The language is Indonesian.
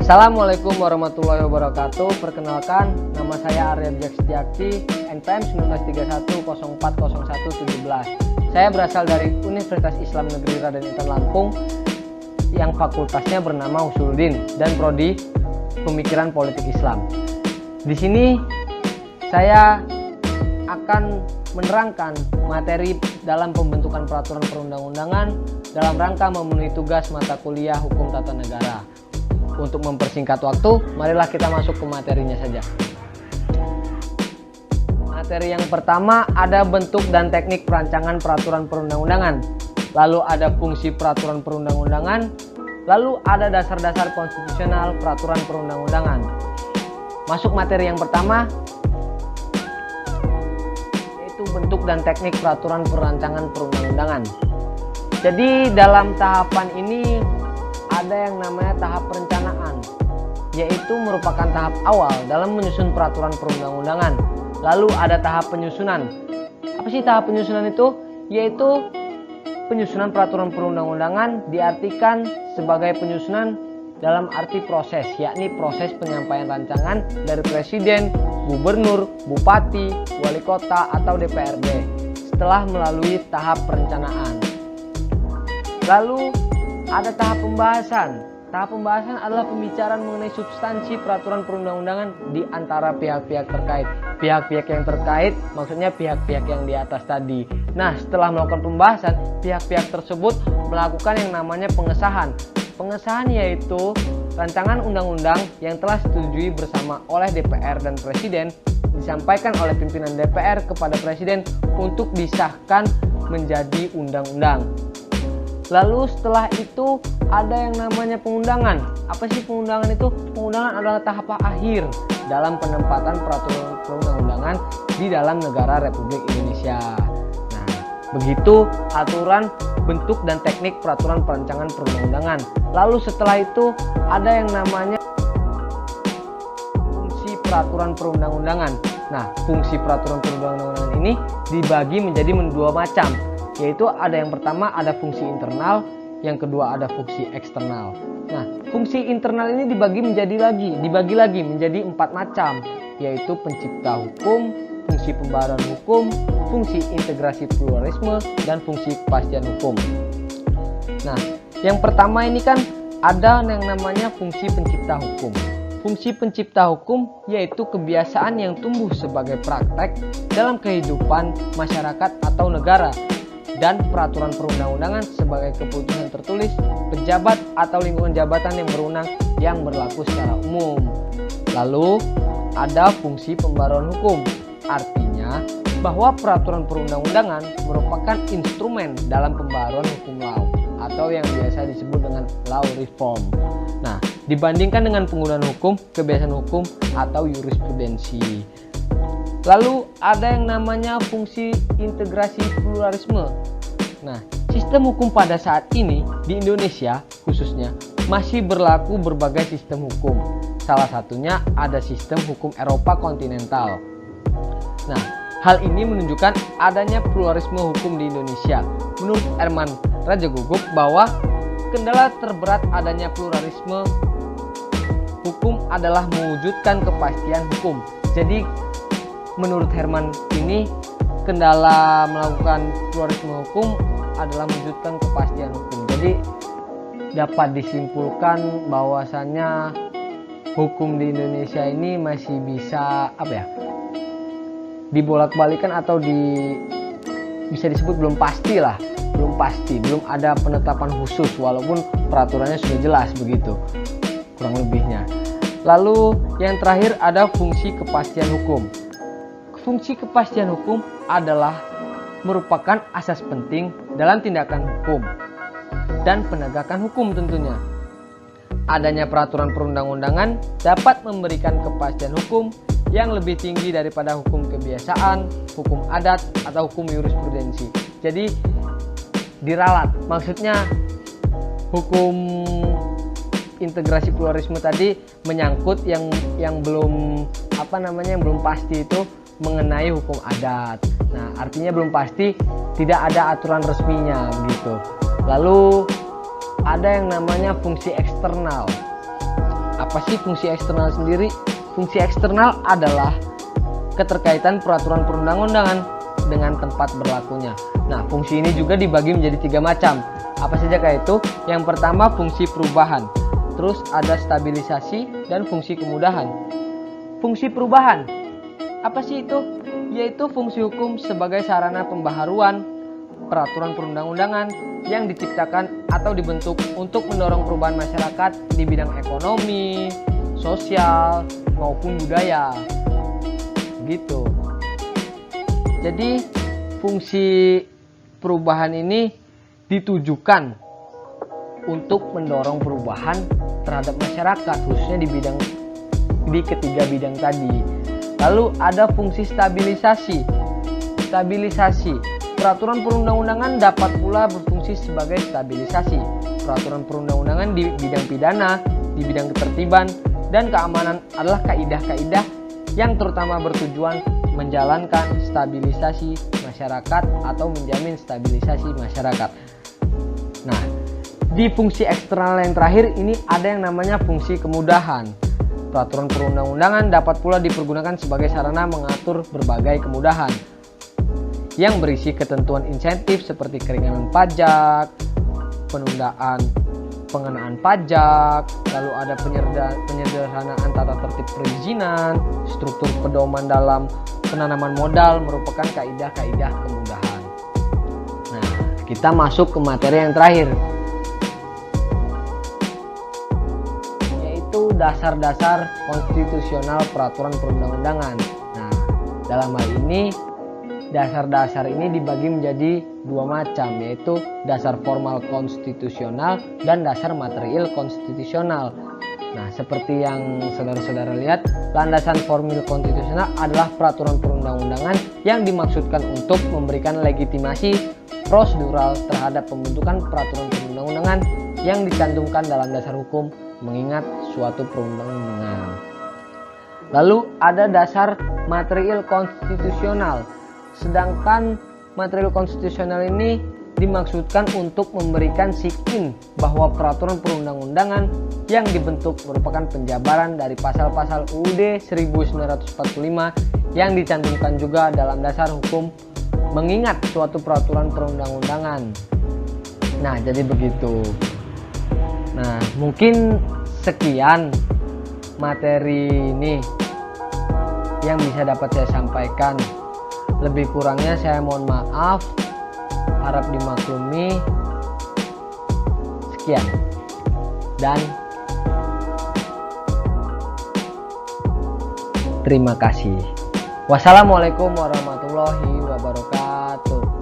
Assalamualaikum warahmatullahi wabarakatuh. Perkenalkan, nama saya Arya Bijak Setiakti, NPM 1931040117. Saya berasal dari Universitas Islam Negeri Raden Intan Lampung yang fakultasnya bernama Usuluddin dan prodi Pemikiran Politik Islam. Di sini saya akan menerangkan materi dalam pembentukan peraturan perundang-undangan dalam rangka memenuhi tugas mata kuliah Hukum Tata Negara. Untuk mempersingkat waktu, marilah kita masuk ke materinya saja. Materi yang pertama ada bentuk dan teknik perancangan peraturan perundang-undangan. Lalu ada fungsi peraturan perundang-undangan. Lalu ada dasar-dasar konstitusional peraturan perundang-undangan. Masuk materi yang pertama, yaitu bentuk dan teknik peraturan perancangan perundang-undangan. Jadi dalam tahapan ini ada yang namanya tahap perencanaan, yaitu merupakan tahap awal dalam menyusun peraturan perundang-undangan. Lalu ada tahap penyusunan. Apa sih tahap penyusunan itu? Yaitu penyusunan peraturan perundang-undangan diartikan sebagai penyusunan dalam arti proses, yakni proses penyampaian rancangan dari presiden, gubernur, bupati, wali kota, atau DPRD setelah melalui tahap perencanaan. Lalu ada tahap pembahasan. Tahap pembahasan adalah pembicaraan mengenai substansi peraturan perundang-undangan di antara pihak-pihak terkait. Pihak-pihak yang terkait maksudnya pihak-pihak yang di atas tadi. Nah, setelah melakukan pembahasan, pihak-pihak tersebut melakukan yang namanya pengesahan. Pengesahan yaitu rancangan undang-undang yang telah disetujui bersama oleh DPR dan Presiden disampaikan oleh pimpinan DPR kepada Presiden untuk disahkan menjadi undang-undang. Lalu setelah itu ada yang namanya pengundangan. Apa sih pengundangan itu? Pengundangan adalah tahap akhir dalam penempatan peraturan perundang-undangan di dalam negara Republik Indonesia. Nah, begitu aturan bentuk dan teknik peraturan perancangan perundang-undangan. Lalu setelah itu ada yang namanya fungsi peraturan perundang-undangan. Nah, fungsi peraturan perundang-undangan ini dibagi menjadi dua macam. Yaitu ada yang pertama ada fungsi internal, yang kedua ada fungsi eksternal. Nah, fungsi internal ini dibagi lagi menjadi 4 macam, yaitu pencipta hukum, fungsi pembaharuan hukum, fungsi integrasi pluralisme, dan fungsi kepastian hukum. Nah, yang pertama ini kan ada yang namanya fungsi pencipta hukum. Fungsi pencipta hukum yaitu kebiasaan yang tumbuh sebagai praktek dalam kehidupan masyarakat atau negara, dan peraturan perundang-undangan sebagai keputusan tertulis pejabat atau lingkungan jabatan yang berwenang yang berlaku secara umum. Lalu ada fungsi pembaruan hukum, artinya bahwa peraturan perundang-undangan merupakan instrumen dalam pembaruan hukum law atau yang biasa disebut dengan law reform. Nah, dibandingkan dengan penggunaan hukum, kebiasaan hukum atau jurisprudensi. Lalu ada yang namanya fungsi integrasi pluralisme. Nah, sistem hukum pada saat ini di Indonesia khususnya masih berlaku berbagai sistem hukum. Salah satunya ada sistem hukum Eropa kontinental. Nah, hal ini menunjukkan adanya pluralisme hukum di Indonesia. Menurut Herman Rajagugup bahwa kendala terberat adanya pluralisme hukum adalah mewujudkan kepastian hukum. Jadi menurut Herman ini, kendala melakukan pluralisme hukum adalah mewujudkan kepastian hukum. Jadi dapat disimpulkan bahwasannya hukum di Indonesia ini masih bisa dibolak-balikan atau bisa disebut belum pasti, belum ada penetapan khusus walaupun peraturannya sudah jelas begitu kurang lebihnya. Lalu yang terakhir ada fungsi kepastian hukum. Fungsi kepastian hukum adalah merupakan asas penting dalam tindakan hukum dan penegakan hukum tentunya. Adanya peraturan perundang-undangan dapat memberikan kepastian hukum yang lebih tinggi daripada hukum kebiasaan, hukum adat, atau hukum jurisprudensi. Jadi diralat, maksudnya hukum integrasi pluralisme tadi menyangkut yang belum yang belum pasti itu mengenai hukum adat. Nah, artinya belum pasti, tidak ada aturan resminya begitu. Lalu ada yang namanya fungsi eksternal. Apa sih fungsi eksternal sendiri? Fungsi eksternal adalah keterkaitan peraturan perundang-undangan dengan tempat berlakunya. Nah, fungsi ini juga dibagi menjadi 3 macam. Apa saja itu? Yang pertama fungsi perubahan, terus ada stabilisasi dan fungsi kemudahan. Fungsi perubahan, apa sih itu? Yaitu fungsi hukum sebagai sarana pembaharuan peraturan perundang-undangan yang diciptakan atau dibentuk untuk mendorong perubahan masyarakat di bidang ekonomi, sosial, maupun budaya. Gitu. Jadi fungsi perubahan ini ditujukan untuk mendorong perubahan terhadap masyarakat, khususnya di ketiga bidang tadi. Lalu ada fungsi stabilisasi. Stabilisasi, peraturan perundang-undangan dapat pula berfungsi sebagai stabilisasi. Peraturan perundang-undangan di bidang pidana, di bidang ketertiban dan keamanan adalah kaidah-kaidah yang terutama bertujuan menjalankan stabilisasi masyarakat atau menjamin stabilisasi masyarakat. Nah, di fungsi eksternal yang terakhir ini ada yang namanya fungsi kemudahan. Peraturan perundang-undangan dapat pula dipergunakan sebagai sarana mengatur berbagai kemudahan yang berisi ketentuan insentif seperti keringanan pajak, pengenaan pajak, lalu ada penyederhanaan tata tertib perizinan, struktur pedoman dalam penanaman modal merupakan kaidah-kaidah kemudahan. Nah, kita masuk ke materi yang terakhir, yaitu dasar-dasar konstitusional peraturan perundang-undangan. Nah, dalam hal ini dasar-dasar ini dibagi menjadi 2 macam, yaitu dasar formal konstitusional dan dasar material konstitusional. Nah, seperti yang saudara-saudara lihat, landasan formil konstitusional adalah peraturan perundang-undangan yang dimaksudkan untuk memberikan legitimasi prosedural terhadap pembentukan peraturan perundang-undangan yang dicantumkan dalam dasar hukum mengingat suatu perundang-undangan. Lalu ada dasar material konstitusional. Sedangkan material konstitusional ini dimaksudkan untuk memberikan sikin bahwa peraturan perundang-undangan yang dibentuk merupakan penjabaran dari pasal-pasal UUD 1945 yang dicantumkan juga dalam dasar hukum mengingat suatu peraturan perundang-undangan. Nah, jadi begitu. Nah, mungkin sekian materi ini yang bisa dapat saya sampaikan. Lebih kurangnya saya mohon maaf, harap dimaklumi. Sekian dan terima kasih. Wassalamualaikum warahmatullahi wabarakatuh.